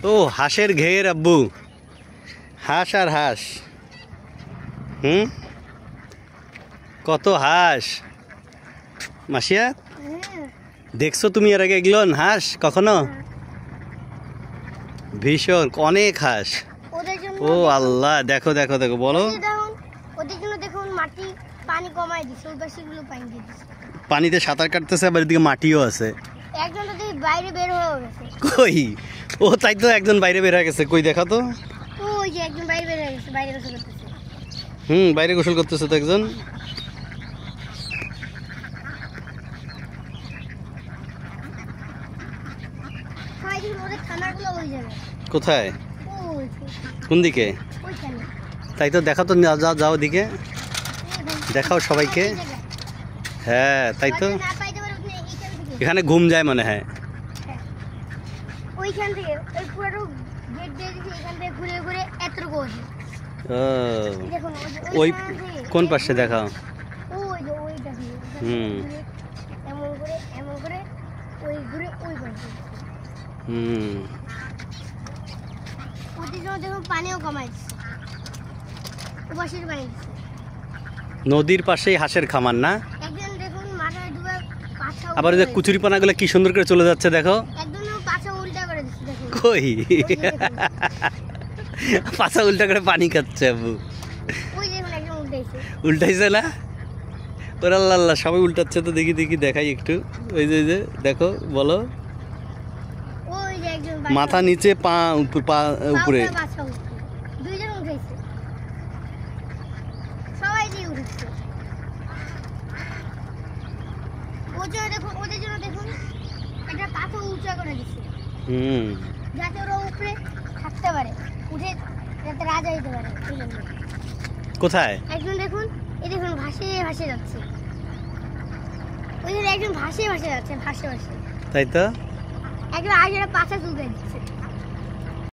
ও হাঁসের ঘের আব্বু, হাঁস আর হাঁস। কত হাঁস মাসিয়া, দেখছো তুমি এর আগে এগুলো হাঁস কখনো? ভীষণ অনেক হাঁস। ও আল্লাহ, দেখো দেখো দেখো, বলো। পানিতে সাঁতার কাটতেছে, আবার এদিকে মাটিও আছে। কই? ও তাই তো, একজন বাইরে বের হয়ে গেছে। কই দেখা তো। বাইরে গোসল করতেছে তো একজন। কোথায়? কোন দিকে? তাই তো, দেখা তো, যাও যাও দিকে দেখাও সবাইকে। হ্যাঁ তাই তো, এখানে ঘুম যায় মনে হয়। ওই কোন পাশে দেখাও? নদীর পাশেই হাঁসের খামার না? আবার ওই যে কুচুরিপানা গুলো কি সুন্দর করে চলে যাচ্ছে, দেখো। কই? পাছা উল্টা করে পানি খাচ্ছে আবু। উল্টাইছে না? ওর আল্লাহ আল্লাহ, সবাই উল্টাচ্ছে তো। দেখি দেখি দেখাই একটু। ওই যে দেখো, বলো। মাথা নিচে, পা উপরে। কোথায়? একজন দেখুন, এই দেখুন ভাসে ভাসে যাচ্ছে। ওই যে একজন ভাসে ভাসে যাচ্ছে, ভাসে ভাসে। তাই তো, একজন আগে পাছা চুলকে দিচ্ছে।